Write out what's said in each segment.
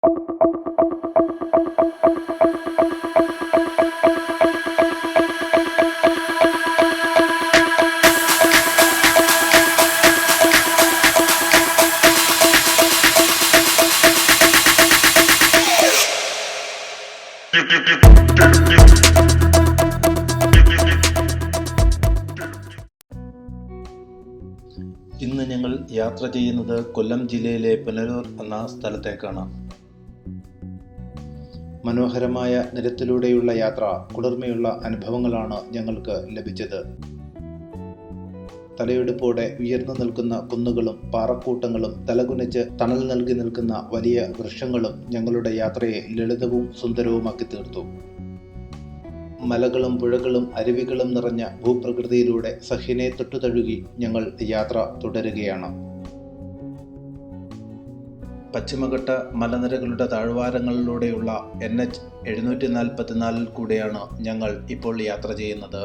ഇന്ന് ഞങ്ങൾ യാത്ര ചെയ്യുന്നത് കൊല്ലം ജില്ലയിലെ പുനലൂർ എന്ന സ്ഥലത്തേക്കാണ്. മനോഹരമായ നിരത്തിലൂടെയുള്ള യാത്ര കുളിർമയുള്ള അനുഭവങ്ങളാണ് ഞങ്ങൾക്ക് ലഭിച്ചത്. തലയെടുപ്പോടെ ഉയർന്നു നിൽക്കുന്ന കുന്നുകളും പാറക്കൂട്ടങ്ങളും തലകുനിച്ച് തണൽ നൽകി നിൽക്കുന്ന വലിയ വൃക്ഷങ്ങളും ഞങ്ങളുടെ യാത്രയെ ലളിതവും സുന്ദരവുമാക്കി തീർത്തു. മലകളും പുഴകളും അരുവികളും നിറഞ്ഞ ഭൂപ്രകൃതിയിലൂടെ സഹ്യനെ തൊട്ടുതഴുകി ഞങ്ങൾ യാത്ര തുടരുകയാണ്. പശ്ചിമഘട്ട മലനിരകളുടെ താഴ്വാരങ്ങളിലൂടെയുള്ള NH 744 കൂടെയാണ് ഞങ്ങൾ ഇപ്പോൾ യാത്ര ചെയ്യുന്നത്.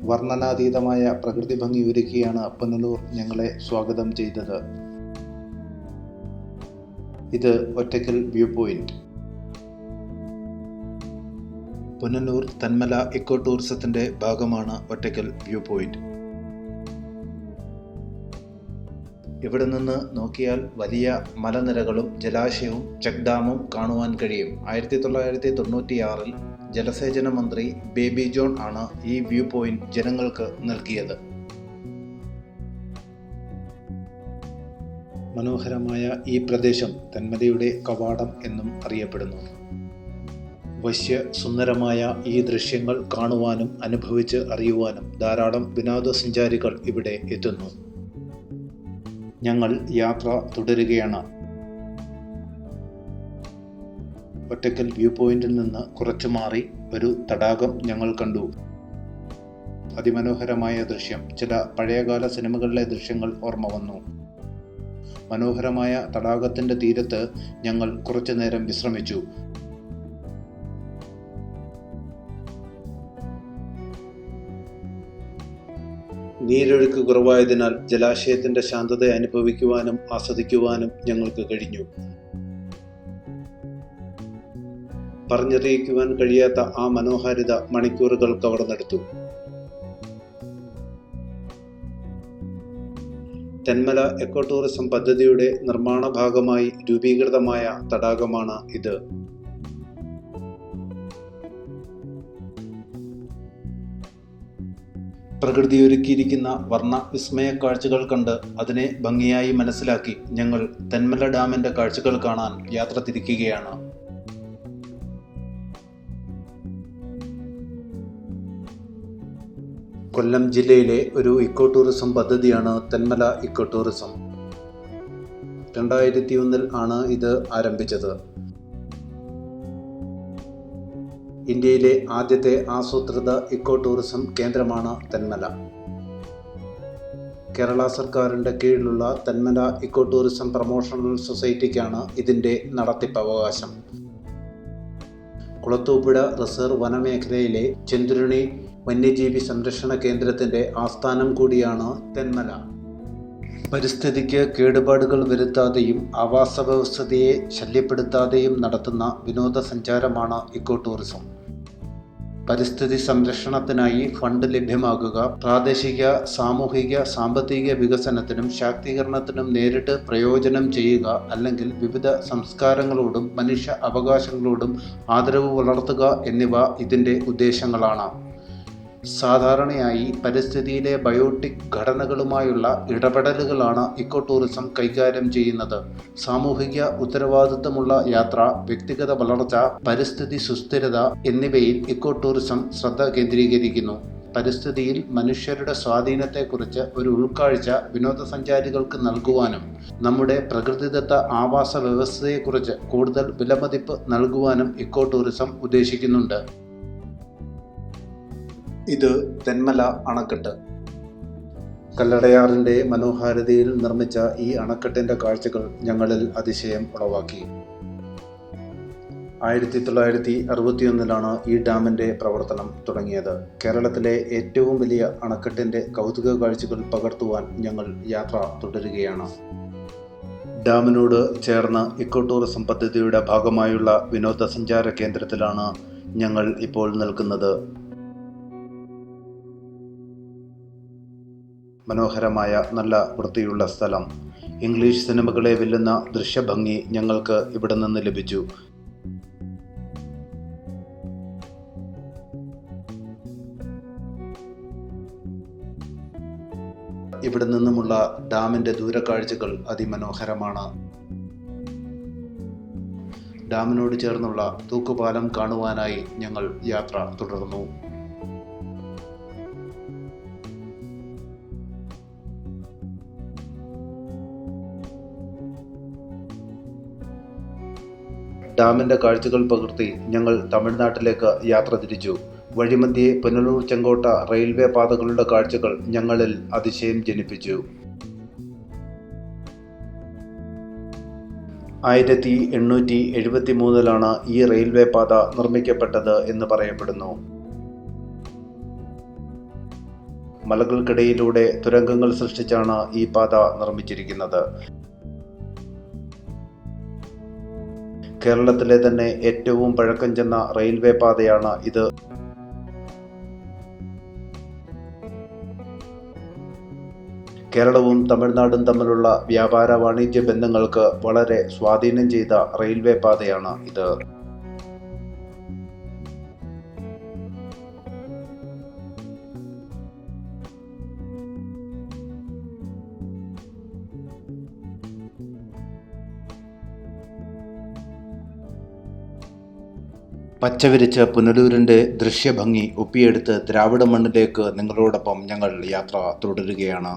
വർണ്ണനാതീതമായ പ്രകൃതി ഭംഗി ഒരുക്കിയാണ് പുനലൂർ ഞങ്ങളെ സ്വാഗതം ചെയ്തത്. ഇത് Ottakkal view point. Punalur Thenmala eco ടൂറിസത്തിന്റെ ഭാഗമാണ് ഒറ്റയ്ക്കൽ വ്യൂ പോയിന്റ്. ഇവിടെ നിന്ന് നോക്കിയാൽ വലിയ മലനിരകളും ജലാശയവും ചെക്ക് ഡാമും കാണുവാൻ കഴിയും. 1996 ജലസേചന മന്ത്രി ബേബി ജോൺ ആണ് ഈ വ്യൂ പോയിന്റ് ജനങ്ങൾക്ക് നൽകിയത്. മനോഹരമായ ഈ പ്രദേശം തെന്മലയുടെ കവാടം എന്നും അറിയപ്പെടുന്നു. വശ്യ സുന്ദരമായ ഈ ദൃശ്യങ്ങൾ കാണുവാനും അനുഭവിച്ച് അറിയുവാനും ധാരാളം വിനോദസഞ്ചാരികൾ ഇവിടെ എത്തുന്നു. ഞങ്ങൾ യാത്ര തുടരുകയാണ്. ഒറ്റയ്ക്കൽ വ്യൂ പോയിന്റിൽ നിന്ന് കുറച്ചു മാറി ഒരു തടാകം ഞങ്ങൾ കണ്ടു. അതിമനോഹരമായ ദൃശ്യം. ചില പഴയകാല സിനിമകളിലെ ദൃശ്യങ്ങൾ ഓർമ്മ വന്നു. മനോഹരമായ തടാകത്തിന്റെ തീരത്ത് ഞങ്ങൾ കുറച്ചു നേരം വിശ്രമിച്ചു. നീരൊഴുക്ക് കുറവായതിനാൽ ജലാശയത്തിന്റെ ശാന്തത അനുഭവിക്കുവാനും ആസ്വദിക്കുവാനും ഞങ്ങൾക്ക് കഴിഞ്ഞു. പറഞ്ഞറിയിക്കുവാൻ കഴിയാത്ത ആ മനോഹാരിത മണിക്കൂറുകൾ കവർന്നെടുത്തു. തെന്മല എക്കോ ടൂറിസം പദ്ധതിയുടെ നിർമ്മാണ ഭാഗമായി രൂപീകൃതമായ തടാകമാണ് ഇത്. പ്രകൃതി ഒരുക്കിയിരിക്കുന്ന വർണ്ണ വിസ്മയ കാഴ്ചകൾ കണ്ട് അതിനെ ഭംഗിയായി മനസ്സിലാക്കി ഞങ്ങൾ തെന്മല ഡാമിന്റെ കാഴ്ചകൾ കാണാൻ യാത്ര തിരിക്കുകയാണ്. കൊല്ലം ജില്ലയിലെ ഒരു ഇക്കോ ടൂറിസം പദ്ധതിയാണ് തെന്മല ഇക്കോ ടൂറിസം. 2001 ആണ് ഇത് ആരംഭിച്ചത്. ഇന്ത്യയിലെ ആദ്യത്തെ ആസൂത്രിത ഇക്കോ ടൂറിസം കേന്ദ്രമാണ് തെന്മല. കേരള സർക്കാരിൻ്റെ കീഴിലുള്ള തെന്മല ഇക്കോ ടൂറിസം പ്രൊമോഷണൽ സൊസൈറ്റിക്കാണ് ഇതിൻ്റെ നടത്തിപ്പവകാശം. കുളത്തൂപ്പുഴ റിസർവ് വനമേഖലയിലെ ചെന്തുരുണി വന്യജീവി സംരക്ഷണ കേന്ദ്രത്തിൻ്റെ ആസ്ഥാനം കൂടിയാണ് തെന്മല. പരിസ്ഥിതിക്ക് കേടുപാടുകൾ വരുത്താതെയും ആവാസ വ്യവസ്ഥയെ ശല്യപ്പെടുത്താതെയും നടത്തുന്ന വിനോദസഞ്ചാരമാണ് ഇക്കോ ടൂറിസം. പരിസ്ഥിതി സംരക്ഷണത്തിനായി ഫണ്ട് ലഭ്യമാക്കുക, പ്രാദേശിക സാമൂഹിക സാമ്പത്തിക വികസനത്തിനും ശാക്തീകരണത്തിനും നേരിട്ട് പ്രയോജനം ചെയ്യുക, അല്ലെങ്കിൽ വിവിധ സംസ്കാരങ്ങളോടും മനുഷ്യ അവകാശങ്ങളോടും ആദരവ് വളർത്തുക എന്നിവ ഇതിൻ്റെ ഉദ്ദേശങ്ങളാണ്. സാധാരണയായി പരിസ്ഥിതിയിലെ ബയോട്ടിക് ഘടനകളുമായുള്ള ഇടപെടലുകളാണ് ഇക്കോ ടൂറിസം കൈകാര്യം ചെയ്യുന്നത്. സാമൂഹിക ഉത്തരവാദിത്തമുള്ള യാത്ര, വ്യക്തിഗത വളർച്ച, പരിസ്ഥിതി സുസ്ഥിരത എന്നിവയിൽ ഇക്കോ ടൂറിസം ശ്രദ്ധ കേന്ദ്രീകരിക്കുന്നു. പരിസ്ഥിതിയിൽ മനുഷ്യരുടെ സ്വാധീനത്തെക്കുറിച്ച് ഒരു ഉൾക്കാഴ്ച വിനോദസഞ്ചാരികൾക്ക് നൽകുവാനും നമ്മുടെ പ്രകൃതിദത്ത ആവാസ വ്യവസ്ഥയെക്കുറിച്ച് കൂടുതൽ വിലമതിപ്പ് നൽകുവാനും ഇക്കോ ടൂറിസം ഉദ്ദേശിക്കുന്നുണ്ട്. ഇത് തെന്മല അണക്കെട്ട്. കല്ലടയാറിൻ്റെ മനോഹാരിതയിൽ നിർമ്മിച്ച ഈ അണക്കെട്ടിൻ്റെ കാഴ്ചകൾ ഞങ്ങളിൽ അതിശയം ഉളവാക്കി. 1961 ഈ ഡാമിൻ്റെ പ്രവർത്തനം തുടങ്ങിയത്. കേരളത്തിലെ ഏറ്റവും വലിയ അണക്കെട്ടിൻ്റെ കൗതുക കാഴ്ചകൾ പകർത്തുവാൻ ഞങ്ങൾ യാത്ര തുടരുകയാണ്. ഡാമിനോട് ചേർന്ന് ഇക്കോ ടൂറിസം പദ്ധതിയുടെ ഭാഗമായുള്ള വിനോദസഞ്ചാര കേന്ദ്രത്തിലാണ് ഞങ്ങൾ ഇപ്പോൾ നിൽക്കുന്നത്. മനോഹരമായ നല്ല വൃത്തിയുള്ള സ്ഥലം. ഇംഗ്ലീഷ് സിനിമകളെ വെല്ലുന്ന ദൃശ്യഭംഗി ഞങ്ങൾക്ക് ഇവിടെ നിന്ന് ലഭിച്ചു. ഇവിടെ നിന്നുമുള്ള ഡാമിൻ്റെ ദൂരക്കാഴ്ചകൾ അതിമനോഹരമാണ്. ഡാമിനോട് ചേർന്നുള്ള തൂക്കുപാലം കാണുവാനായി ഞങ്ങൾ യാത്ര തുടർന്നു. ഡാമിൻ്റെ കാഴ്ചകൾ പകർത്തി ഞങ്ങൾ തമിഴ്നാട്ടിലേക്ക് യാത്ര തിരിച്ചു. വഴിമധ്യേ പുനലൂർ ചെങ്കോട്ട റെയിൽവേ പാതകളുടെ കാഴ്ചകൾ ഞങ്ങളിൽ അതിശയം ജനിപ്പിച്ചു. 1873 ഈ റെയിൽവേ പാത നിർമ്മിക്കപ്പെട്ടത് എന്ന് പറയപ്പെടുന്നു. മലകൾക്കിടയിലൂടെ തുരങ്കങ്ങൾ സൃഷ്ടിച്ചാണ് ഈ പാത നിർമ്മിച്ചിരിക്കുന്നത്. കേരളത്തിലെ തന്നെ ഏറ്റവും പഴക്കം ചെന്ന റെയിൽവേ പാതയാണ് ഇത്. കേരളവും തമിഴ്നാടും തമ്മിലുള്ള വ്യാപാര വാണിജ്യ ബന്ധങ്ങൾക്ക് വളരെ സ്വാധീനം ചെയ്ത റെയിൽവേ പാതയാണ് ഇത്. പച്ചവിരിച്ച പുനലൂരിൻ്റെ ദൃശ്യഭംഗി ഒപ്പിയെടുത്ത് ദ്രാവിഡ മണ്ണിലേക്ക് നിങ്ങളോടൊപ്പം ഞങ്ങൾ യാത്ര തുടരുകയാണ്.